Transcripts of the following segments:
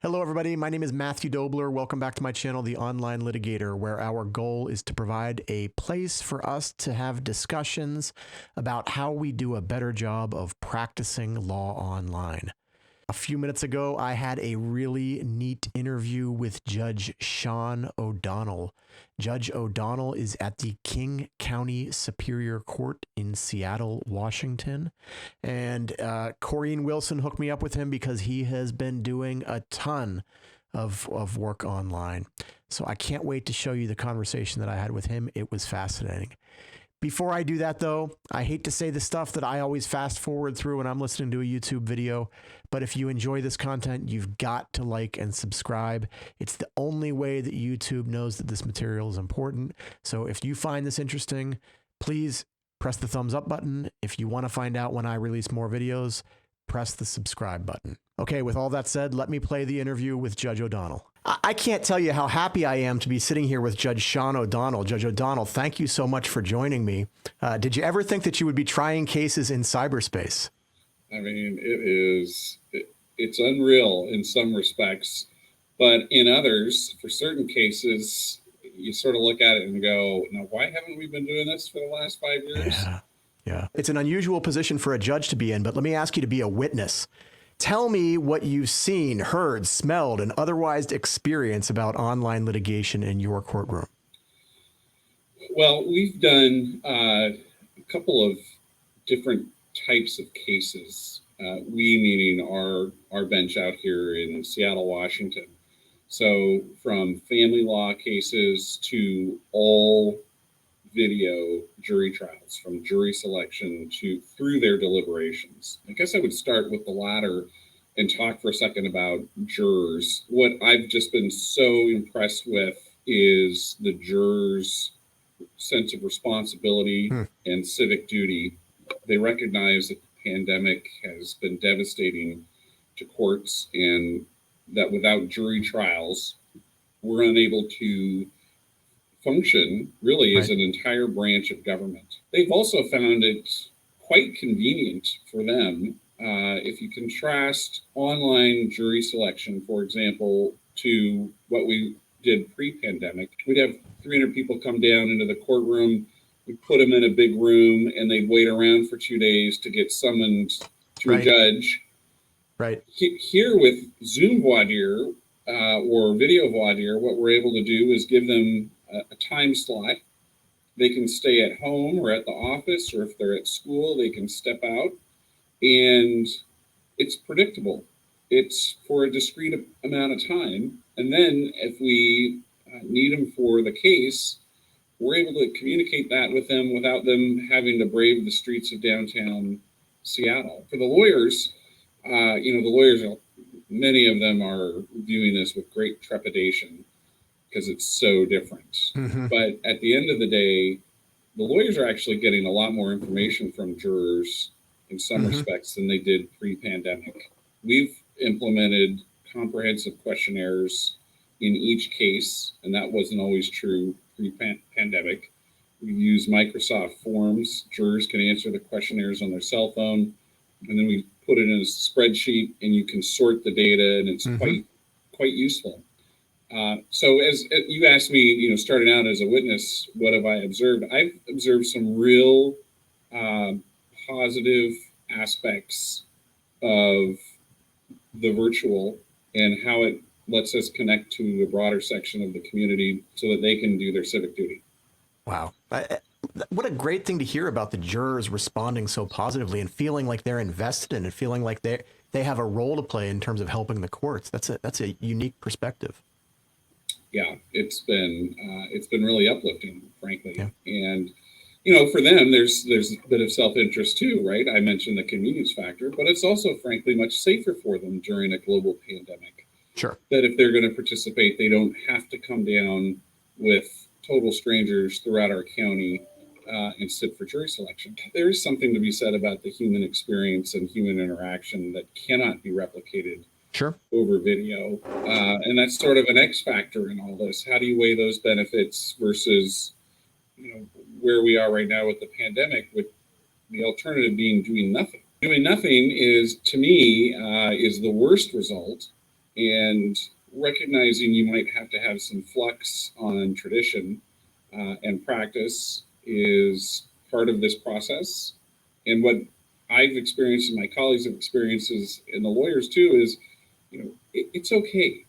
Hello, everybody. My name is Matthew Dobler. Welcome back to my channel, The Online Litigator, where our goal is to provide a place for us to have discussions about how we do a better job of practicing law online. A few minutes ago, I had a really neat interview with Judge Sean O'Donnell. Judge O'Donnell is at the King County Superior Court in Seattle, Washington. And Corrine Wilson hooked me up with him because he has been doing a ton of work online. So I can't wait to show you the conversation that I had with him. It was fascinating. Before I do that, though, I hate to say the stuff that I always fast forward through when I'm listening to a YouTube video, but if you enjoy this content, you've got to like and subscribe. It's the only way that YouTube knows that this material is important. So if you find this interesting, please press the thumbs up button. If you want to find out when I release more videos, press the subscribe button. Okay, with all that said, let me play the interview with Judge O'Donnell. I can't tell you how happy I am to be sitting here with Judge Sean O'Donnell. Judge O'Donnell, thank you so much for joining me. Did you ever think that you would be trying cases in cyberspace? I mean, it's unreal in some respects, but in others, for certain cases, you sort of look at it and go, now, why haven't we been doing this for the last 5 years? Yeah. It's an unusual position for a judge to be in, but let me ask you to be a witness. Tell me what you've seen, heard, smelled, and otherwise experienced about online litigation in your courtroom. Well, we've done a couple of different types of cases. We meaning our bench out here in Seattle, Washington. So from family law cases to all video jury trials, from jury selection to through their deliberations. I guess I would start with the latter and talk for a second about jurors. What I've just been so impressed with is the jurors' sense of responsibility and civic duty. They recognize that the pandemic has been devastating to courts and that without jury trials, we're unable to function really as an entire branch of government. They've also found it quite convenient for them. If you contrast online jury selection, for example, to what we did pre-pandemic, we'd have 300 people come down into the courtroom, we'd put them in a big room, and they'd wait around for 2 days to get summoned to a judge. Right. Here with Zoom voir dire or video voir dire, what we're able to do is give them a time slot. They can stay at home or at the office, or if they're at school, they can step out, and it's predictable. It's for a discrete amount of time. And then if we need them for the case, we're able to communicate that with them without them having to brave the streets of downtown Seattle. For the lawyers, the lawyers, many of them are viewing this with great trepidation because it's so different. But at the end of the day, the lawyers are actually getting a lot more information from jurors in some respects than they did pre-pandemic. We've implemented comprehensive questionnaires in each case, and that wasn't always true pre-pandemic. We use Microsoft Forms. Jurors can answer the questionnaires on their cell phone, and then we put it in a spreadsheet, and you can sort the data, and it's quite useful. So as you asked me, starting out as a witness, what have I observed? I've observed some real positive aspects of the virtual and how it lets us connect to a broader section of the community so that they can do their civic duty. Wow. What a great thing to hear about the jurors responding so positively and feeling like they're invested in it, feeling like they have a role to play in terms of helping the courts. That's a unique perspective. Yeah, it's been really uplifting, frankly. Yeah. And for them, there's a bit of self-interest too, right? I mentioned the convenience factor, but it's also, frankly, much safer for them during a global pandemic. Sure. That if they're going to participate, they don't have to come down with total strangers throughout our county and sit for jury selection. There is something to be said about the human experience and human interaction that cannot be replicated over video. And that's sort of an X factor in all this. How do you weigh those benefits versus, where we are right now with the pandemic, with the alternative being doing nothing? Doing nothing is, to me, is the worst result and recognizing you might have to have some flux on tradition and practice is part of this process. And what I've experienced and my colleagues have experienced is, and the lawyers too, is, it's okay.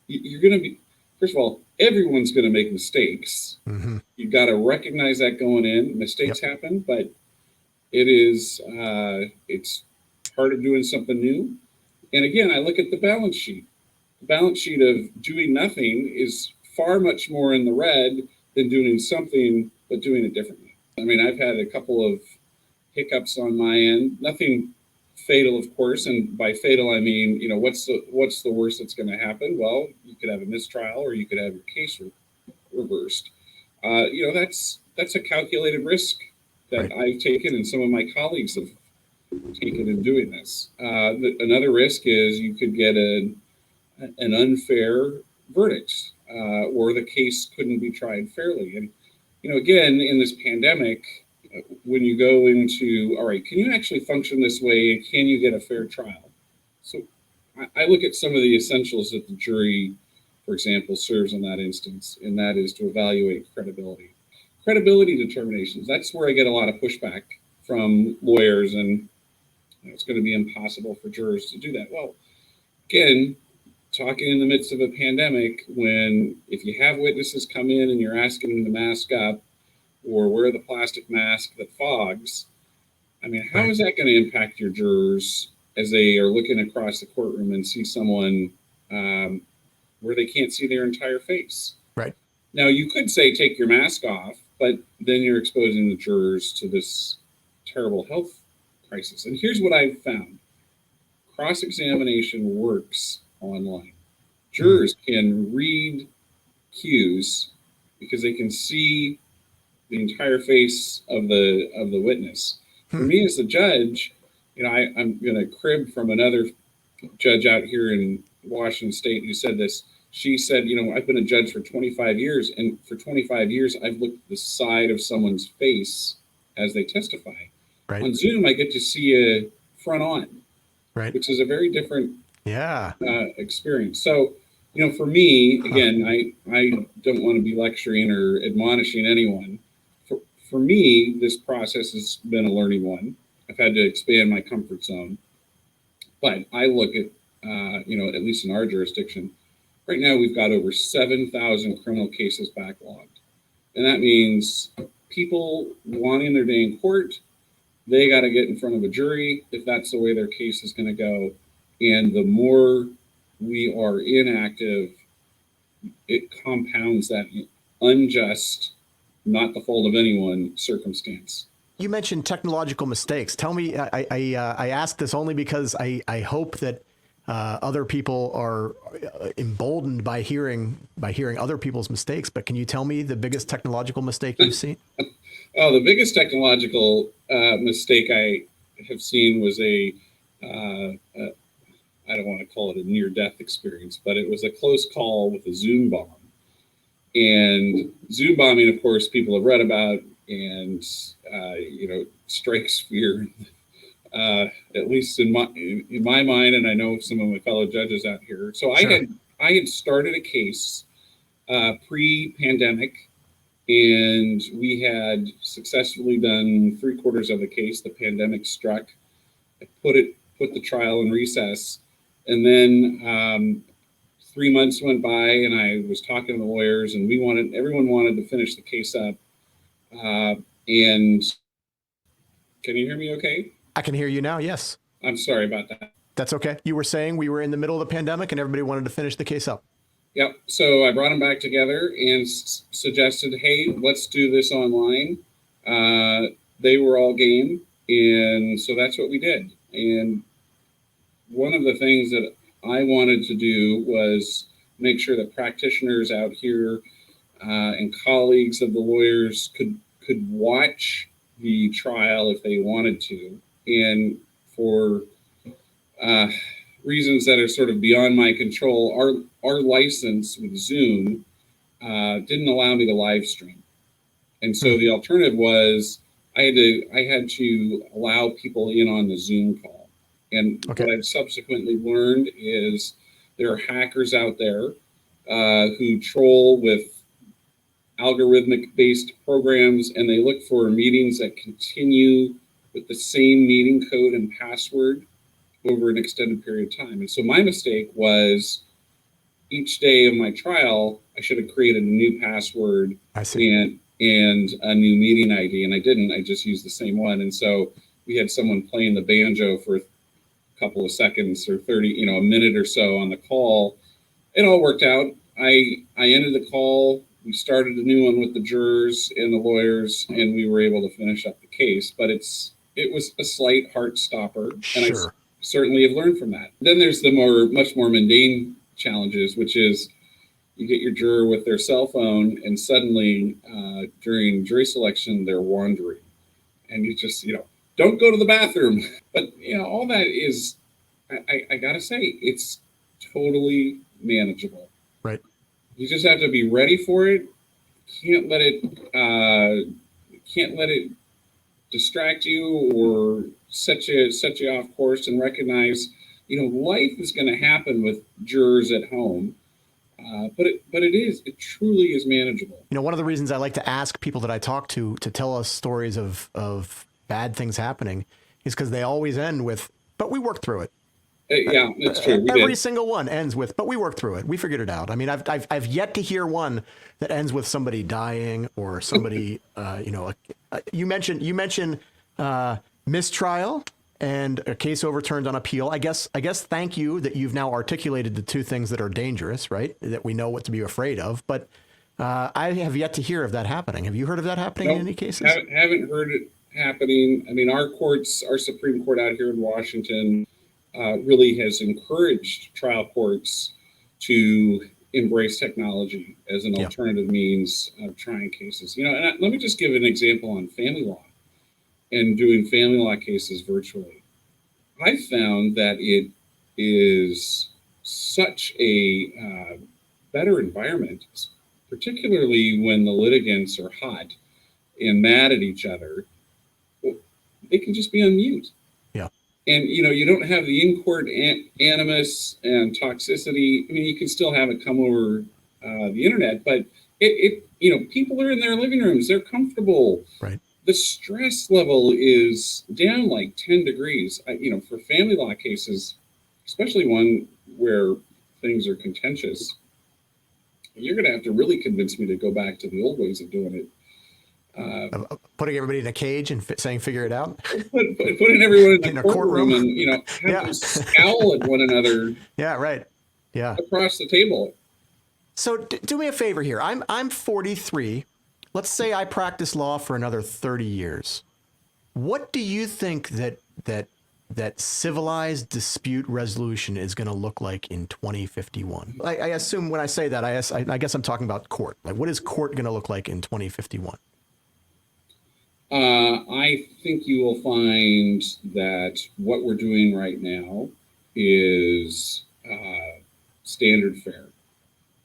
You're going to be, first of all, everyone's going to make mistakes. Mm-hmm. You've got to recognize that going in. Mistakes happen, but it's part of doing something new. And again, I look at the balance sheet. The balance sheet of doing nothing is far much more in the red than doing something, but doing it differently. I mean, I've had a couple of hiccups on my end, nothing fatal, of course. And by fatal, I mean, what's the worst that's going to happen? Well, you could have a mistrial or you could have your case reversed. That's a calculated risk that I've taken and some of my colleagues have taken in doing this. Another risk is you could get an unfair verdict, or the case couldn't be tried fairly. And again, in this pandemic, when you go into, all right, can you actually function this way? Can you get a fair trial? So I look at some of the essentials that the jury, for example, serves in that instance, and that is to evaluate credibility. Credibility determinations, that's where I get a lot of pushback from lawyers, and it's going to be impossible for jurors to do that. Well, again, talking in the midst of a pandemic, when if you have witnesses come in and you're asking them to mask up or wear the plastic mask that fogs, I mean, how is that going to impact your jurors as they are looking across the courtroom and see someone where they can't see their entire face? Right. Now, you could say take your mask off, but then you're exposing the jurors to this terrible health crisis. And here's what I've found. Cross-examination works online. Jurors can read cues because they can see the entire face of the witness. For me as a judge, I'm going to crib from another judge out here in Washington State who said this. She said, I've been a judge for 25 years, and for 25 years, I've looked at the side of someone's face as they testify. Right. On Zoom, I get to see a front on, which is a very different experience. So, for me, again, I don't want to be lecturing or admonishing anyone. For me, this process has been a learning one. I've had to expand my comfort zone. But I look at, at least in our jurisdiction, right now we've got over 7,000 criminal cases backlogged. And that means people wanting their day in court, they got to get in front of a jury if that's the way their case is going to go. And the more we are inactive, it compounds that unjust, not the fault of anyone circumstance. You mentioned technological mistakes. Tell me, I ask this only because I hope that other people are emboldened by hearing other people's mistakes. But can you tell me the biggest technological mistake you've seen? Oh, the biggest technological mistake I have seen was I don't want to call it a near-death experience, but it was a close call with a Zoom bomb. And Zoom bombing, of course, people have read about and, strikes fear, at least in my mind, and I know some of my fellow judges out here. So sure. I had started a case pre-pandemic, and we had successfully done 3/4 of the case. The pandemic struck. I put the trial in recess. And then 3 months went by, and I was talking to the lawyers, and everyone wanted to finish the case up. And can you hear me okay? I can hear you now, yes. I'm sorry about that. That's okay. You were saying we were in the middle of the pandemic and everybody wanted to finish the case up. Yep. So I brought them back together and suggested, hey, let's do this online. They were all game. And so that's what we did. And one of the things that I wanted to do was make sure that practitioners out here and colleagues of the lawyers could watch the trial if they wanted to. And for reasons that are sort of beyond my control, our license with Zoom didn't allow me to live stream. And so the alternative was I had to allow people in on the Zoom call. And what I've subsequently learned is There are hackers out there who troll with algorithmic based programs, and they look for meetings that continue with the same meeting code and password over an extended period of time. And so my mistake was each day of my trial, I should have created a new password and a new meeting ID, and I didn't. I just used the same one. And so we had someone playing the banjo for a couple of seconds or 30, a minute or so on the call. It all worked out. I ended the call. We started a new one with the jurors and the lawyers, and we were able to finish up the case. But it was a slight heart stopper, and I certainly have learned from that. Then there's the much more mundane challenges, which is you get your juror with their cell phone, and suddenly during jury selection they're wandering, and you just don't go to the bathroom. But all that is, I gotta say, it's totally manageable. Right. You just have to be ready for it. Can't let it distract you or set you off course, and recognize life is going to happen with jurors at home. But it truly is manageable. One of the reasons I like to ask people that I talk to tell us stories of bad things happening is because they always end with, but we worked through it. Yeah, that's true. Every single one ends with, but we worked through it. We figured it out. I mean, I've yet to hear one that ends with somebody dying or somebody, you mentioned mistrial and a case overturned on appeal. I guess thank you that you've now articulated the two things that are dangerous, right? That we know what to be afraid of. But I have yet to hear of that happening. Have you heard of that happening in any cases? Haven't heard it happening. I mean, our Supreme Court out here in Washington really has encouraged trial courts to embrace technology as an alternative means of trying cases. And let me just give an example on family law and doing family law cases virtually. I found that it is such a better environment, particularly when the litigants are hot and mad at each other. They can just be on mute. And, you don't have the in-court animus and toxicity. I mean, you can still have it come over the internet, but people are in their living rooms. They're comfortable. Right. The stress level is down like 10 degrees. For family law cases, especially one where things are contentious, you're going to have to really convince me to go back to the old ways of doing it. Putting everybody in a cage and saying, figure it out. Putting everyone in a courtroom and, have them scowl at one another. Yeah, right. Yeah. Across the table. So do me a favor here. I'm 43. Let's say I practice law for another 30 years. What do you think that civilized dispute resolution is going to look like in 2051? I assume when I say that, I guess I'm talking about court. Like, what is court going to look like in 2051? I think you will find that what we're doing right now is standard fare.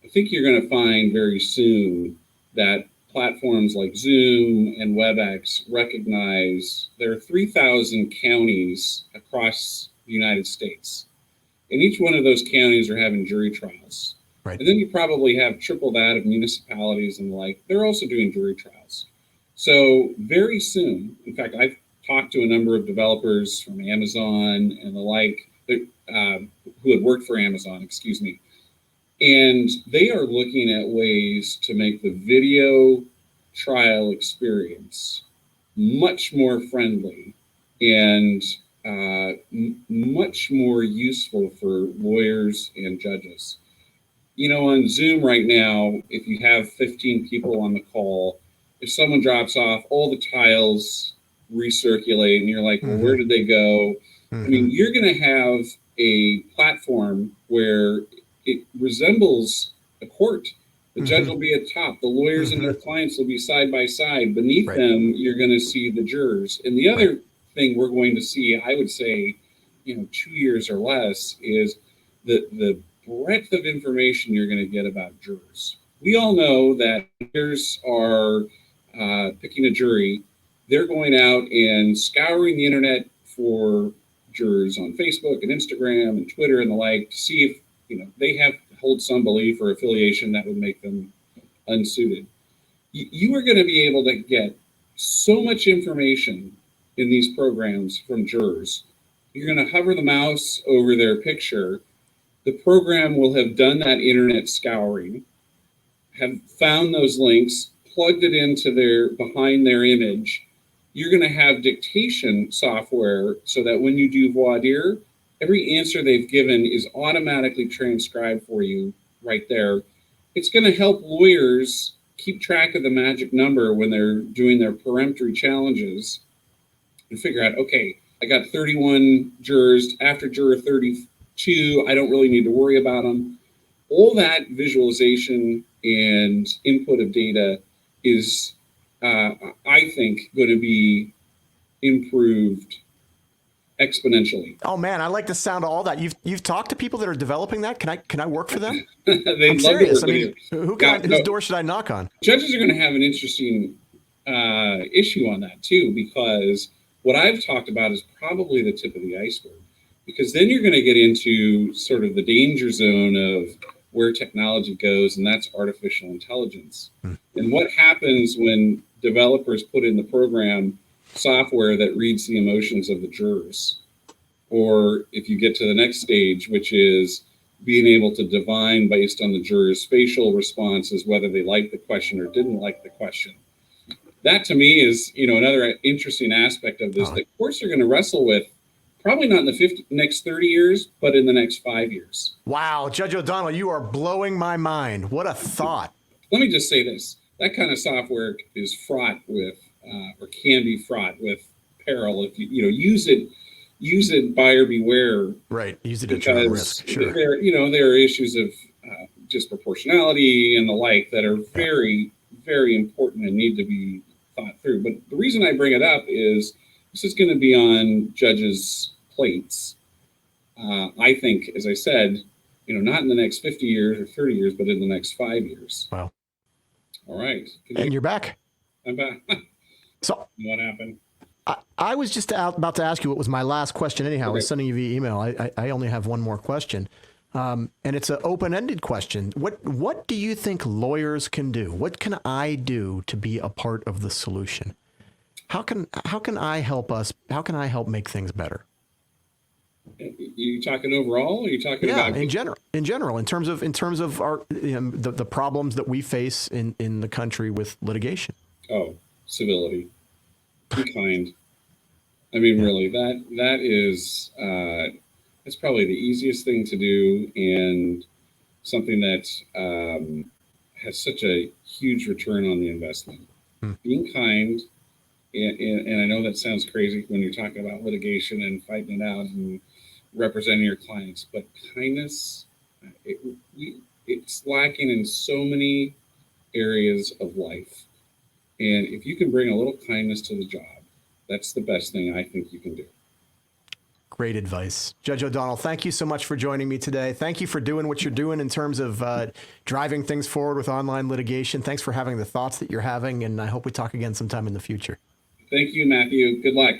I think you're going to find very soon that platforms like Zoom and WebEx recognize there are 3,000 counties across the United States. And each one of those counties are having jury trials. Right. And then you probably have triple that of municipalities and the like. They're also doing jury trials. So very soon, in fact, I've talked to a number of developers from Amazon and the like, who had worked for Amazon, and they are looking at ways to make the video trial experience much more friendly and much more useful for lawyers and judges. On Zoom right now, if you have 15 people on the call, if someone drops off, all the tiles recirculate, and you're like, well, where did they go? I mean, you're going to have a platform where it resembles a court. The judge will be at top. The lawyers and their clients will be side by side. Beneath them, you're going to see the jurors. And the other thing we're going to see, I would say, 2 years or less, is the breadth of information you're going to get about jurors. We all know that lawyers are picking a jury. They're going out and scouring the internet for jurors on Facebook and Instagram and Twitter and the like to see they hold some belief or affiliation that would make them unsuited. You are going to be able to get so much information in these programs from jurors. You're going to hover the mouse over their picture. The program will have done that internet scouring, have found those links, plugged it into behind their image. You're going to have dictation software so that when you do voir dire, every answer they've given is automatically transcribed for you right there. It's going to help lawyers keep track of the magic number when they're doing their peremptory challenges and figure out, okay, I got 31 jurors. After juror 32, I don't really need to worry about them. All that visualization and input of data is, I think, going to be improved exponentially. Oh man, I like the sound of all that. You've talked to people that are developing that. Can I work for them? They'd I'm love serious. to I work mean, with you. whose door should I knock on? Judges are going to have an interesting issue on that too, because what I've talked about is probably the tip of the iceberg. Because then you're going to get into sort of the danger zone of where technology goes, and that's artificial intelligence. And what happens when developers put in the program software that reads the emotions of the jurors? Or if you get to the next stage, which is being able to divine based on the jurors' facial responses whether they liked the question or didn't like the question. That to me is, another interesting aspect of this that courts are going to wrestle with, probably not in the next 30 years, but in the next 5 years. Wow, Judge O'Donnell, you are blowing my mind. What a thought. Let me just say this. That kind of software is fraught with, or can be fraught with peril. If you use it buyer beware. Right, use it at your own risk. Sure. There are issues of disproportionality and the like that are very, very important and need to be thought through. But the reason I bring it up is this is going to be on judges' plates. I think, as I said, not in the next 50 years or 30 years, but in the next 5 years. Wow. All right. And you're back. I'm back. So what happened? I was just about to ask you what was my last question anyhow. Okay. I was sending you via email. I only have one more question. And it's an open-ended question. What do you think lawyers can do? What can I do to be a part of the solution? How can I help us? How can I help make things better? You talking overall? Or are you talking about in general, in terms of our the problems that we face in the country with litigation? Oh, civility. Be kind. I mean, really, that is that's probably the easiest thing to do, and something that has such a huge return on the investment. Being kind, and I know that sounds crazy when you're talking about litigation and fighting it out and representing your clients, but kindness, it's lacking in so many areas of life. And if you can bring a little kindness to the job, that's the best thing I think you can do. Great advice. Judge O'Donnell, thank you so much for joining me today. Thank you for doing what you're doing in terms of driving things forward with online litigation. Thanks for having the thoughts that you're having, and I hope we talk again sometime in the future. Thank you, Matthew. Good luck.